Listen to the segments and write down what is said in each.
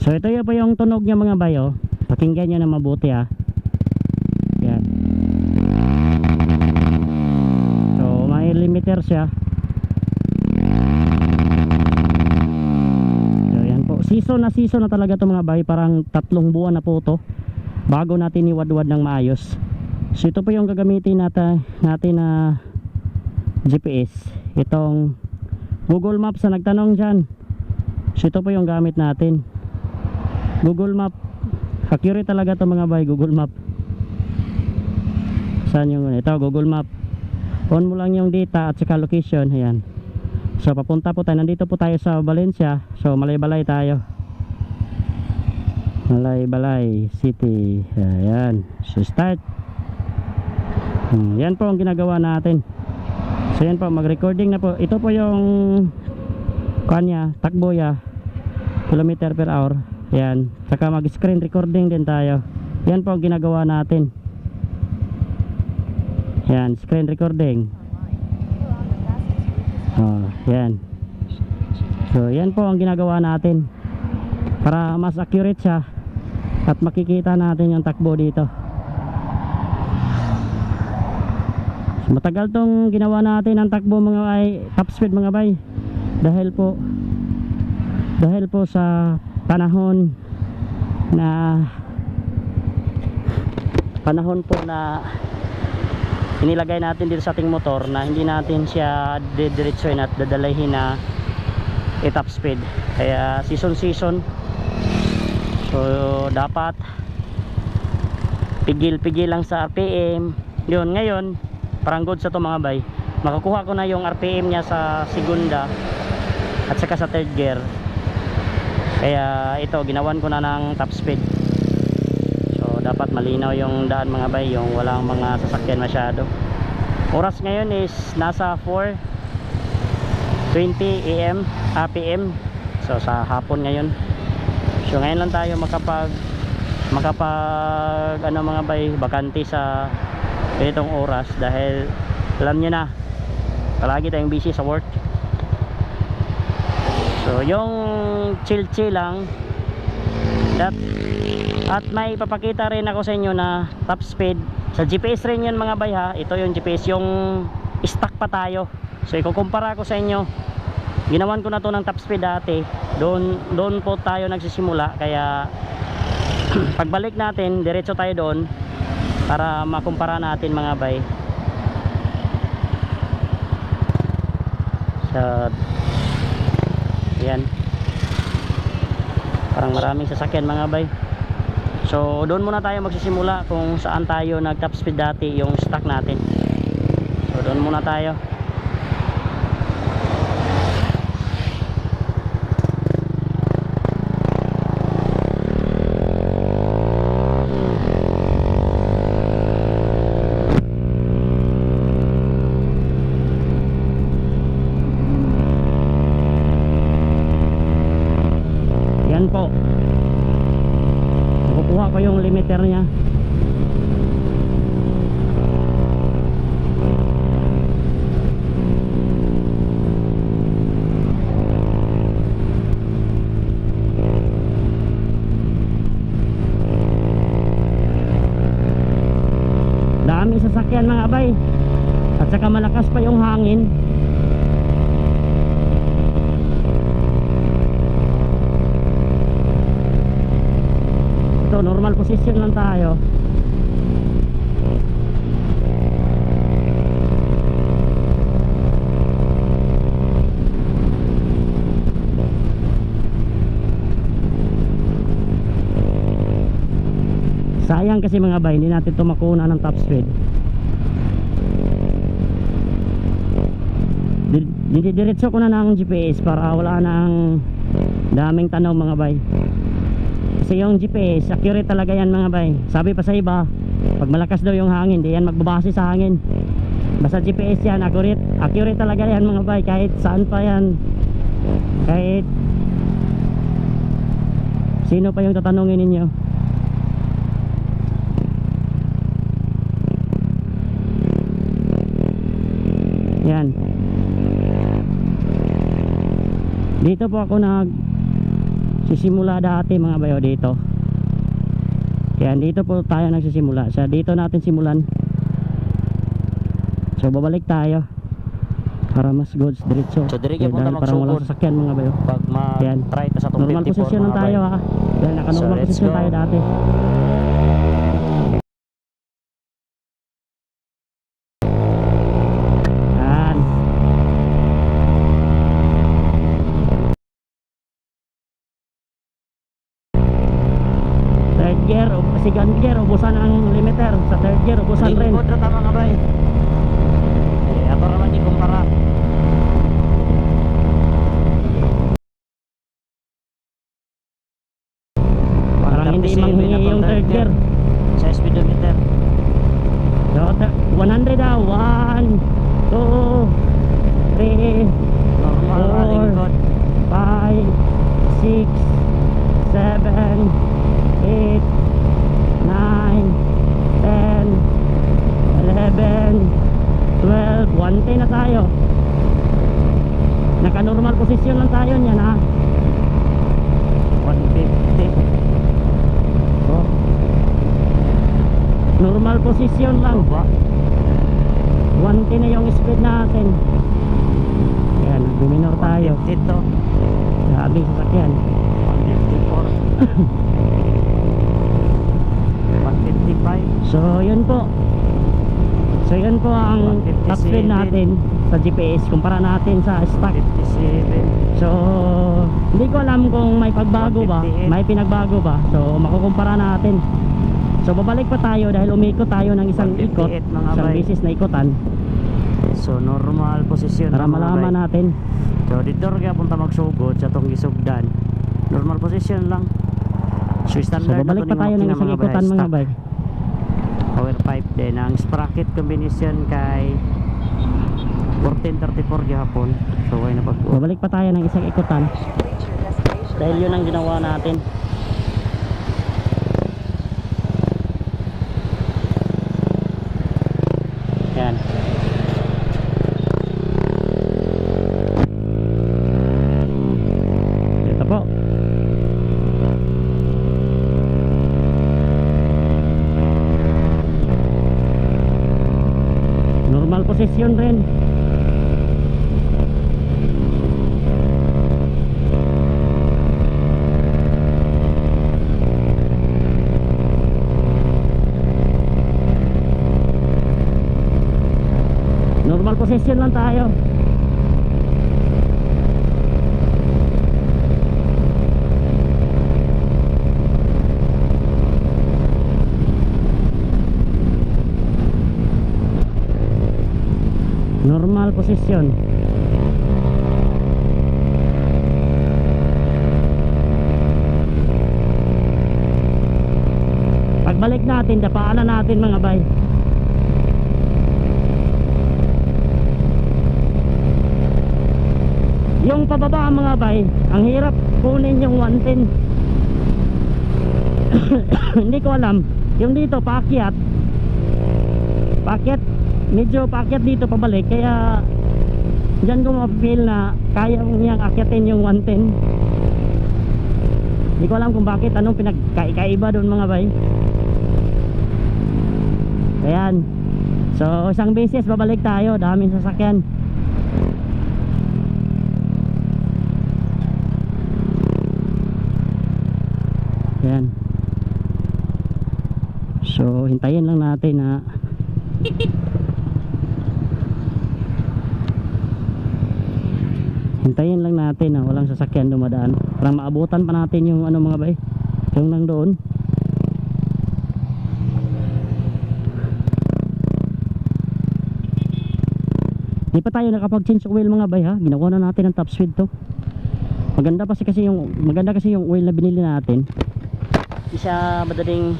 So ito yun po yung tunog niya mga bayo. Pakinggan nyo na mabuti ha. Yan. So may limiter siya. So yan po. Season na talaga to mga bayo. Parang 3 buwan na po to bago natin iwadwad ng maayos. So ito po yung gagamitin natin na GPS. Itong Google Maps na nagtanong dyan. So ito po yung gamit natin. Google Map. Accurate talaga to mga bay. Google Map. Saan yung ito? Google Map. On mo lang yung data at saka location. Ayan. So papunta po tayo. Nandito po tayo sa Valencia. So Malay-Balay tayo. Malay-Balay City. Ayan. So start. Yan po ang ginagawa natin. So yan po. Mag-recording na po. Ito po yung kanya. Takbo ya. Kilometer per hour. Yan, saka mag screen recording din tayo. Yan po ang ginagawa natin. Yan, screen recording. Yan. So yan po ang ginagawa natin para mas accurate siya at makikita natin yung takbo dito. So, matagal tong ginawa natin ang takbo mga bay, top speed mga bay. Dahil po sa panahon po na inilagay natin dito sa ating motor na hindi natin siya didiretsuhin at dadalhin na top speed. Kaya season so dapat pigil lang sa RPM. Yun, ngayon parang good sa to mga bay. Makakuha ko na yung RPM niya sa segunda at saka sa third gear. Kaya ito ginawan ko na ng top speed. So dapat malinaw yung daan mga bay, yung walang mga sasakyan masyado. Oras ngayon is nasa 4:20 PM. So sa hapon ngayon. So ngayon lang tayo makapag ano mga bay, bakante sa ganitong oras dahil alam nyo na palagi tayong busy sa work. So yung chill lang at may papakita rin ako sa inyo na top speed sa GPS rin yun mga bay ha. Ito yung GPS, yung stock pa tayo. So ikukumpara ko sa inyo. Ginawan ko na to ng top speed dati. Doon po tayo nagsisimula. Kaya pagbalik natin diretso tayo doon para makumpara natin mga bay. So yan, parang maraming sasakyan mga bay. So doon muna tayo magsisimula kung saan tayo nag top speed dati, yung stock natin. So doon muna tayo. Po kukuha ko yung limiter niya. Daming sasakyan mga bay at saka malakas pa yung hangin. Normal position lang tayo. Sayang kasi mga bay, hindi natin ito makuna ng top speed. Diretso ko na ng GPS para wala nang daming tanong mga bay. Kasi yung GPS, accurate talaga yan mga bay. Sabi pa sa iba, pag malakas daw yung hangin, di yan magbabase sa hangin. Basta GPS yan, accurate talaga yan mga bay. Kahit saan pa yan, kahit sino pa yung tatanungin ninyo. Yan. Dito po ako sisimula dati mga bayo dito. Yan, dito po tayo nagsisimula. Sa dito natin simulan. So babalik tayo para mas goods diretso. So dire gyud punta dahil parang walang magsugod sasakyan mga bayo. pag Yan. ma-try ta sa tong Normal 54 posisyon lang mga tayo bay. ha. Dahil naka-normal So, let's posisyon go. tayo dati. Yan. Third gear, second gear, ubusan ang limiter. Sa third gear, ubusan rin. Lingkod ra ta mga bay. Ato raman di kumpara. Parang hindi 137 manghingi na yung pang third gear. sa speedometer. So, 100 ah. 1, 2, 3, Normal ra Four. lingkod. 5, 6, 7, 8, 9, 10, 11, 12, 110 na tayo. Naka-normal posisyon lang tayo niyan ha. 150. Oh. Normal posisyon lang. Ba? 110 na yung speed natin. Yan, nag-minor tayo. 150 to. Grabe sasakyan. 154. 155. So yun po. So yun po ang 157. top speed natin sa GPS kumpara natin sa stock. 57. So hindi ko alam kung may pagbago ba, 158. may pinagbago ba. So makukumpara natin. So babalik pa tayo dahil umikot tayo ng isang 158 ikot, mga isang bay. bisis na ikotan So normal posisyon para mga malaman bay. natin. So dito rin punta magsugod sa tong gisugdan. Normal posisyon lang. So So standard babalik pa tayo ng isang ikotan mga bay. Power pipe din. Ang sprocket combination kay 1434 gihapon. So why na pag Babalik pa tayo ng isang ikotan dahil yun ang ginawa natin. Yan. Ito po. Normal posisyon rin. Normal posisyon lang tayo. Normal posisyon. Pagbalik natin, dapaanan natin mga bay. Yung pababa mga bay, ang hirap kunin yung 110. Hindi ko alam. Yung dito paakyat. Paakyat, medyo paakyat dito pabalik kaya diyan ko ma-feel na kaya niyang akyatin yung 110. Hindi ko alam kung bakit, anong pinagkaiba doon mga bay. Ayan. So isang beses babalik tayo, daming sasakyan. Ayan. So hintayin lang natin na hintayin lang natin na walang sasakyan dumadaan para maabutan pa natin yung ano mga bay, yung nang doon. Hindi pa tayo nakapag change oil mga bay ha, ginawa na natin ang top speed to. Maganda kasi yung oil na binili natin. Hindi siya madaling.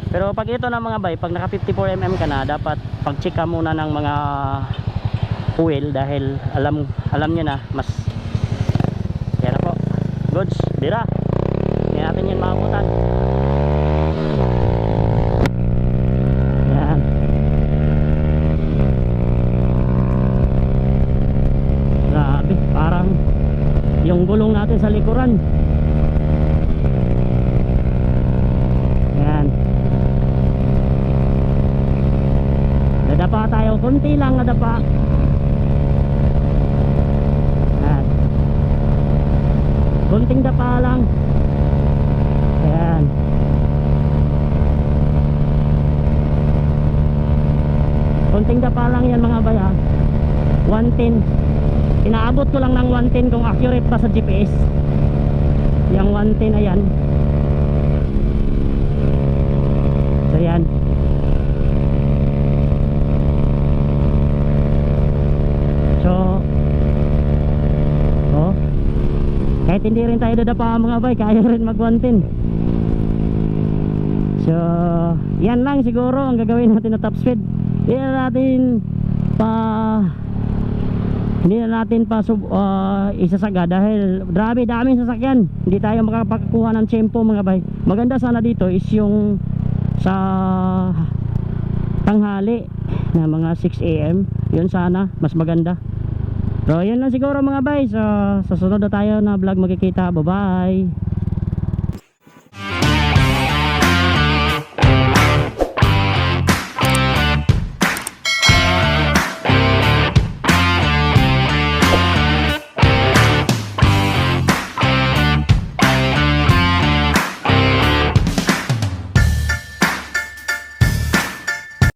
Pero pag ito na mga bay, pag naka 54mm ka na, dapat pag-check ka muna ng mga oil dahil alam niya na mas yan na po. Goods, bira. Hindi natin yan maabutan. Yan. Grabe, parang yung gulong natin natin sa likuran. Yan. Nadapa tayo, konti lang nadapa. Yan. Konting dapa lang. Ayan. Konting dapa lang yan mga bay ha. 110. Inaabot ko lang ng 110 kung accurate pa sa GPS. Yung 110 ayan. So yan. So oh, kahit hindi rin tayo dadapa mga bay, kaya rin mag 110. So yan lang siguro ang gagawin natin na top speed. Hindi na natin pa isasaga dahil grabe daming sasakyan, hindi tayo makapagkuha ng tempo mga bay. Maganda sana dito is yung sa tanghali na mga 6 AM, yun sana mas maganda. So yun lang siguro mga bay, sa susunod na tayo na vlog magkikita. Bye bye.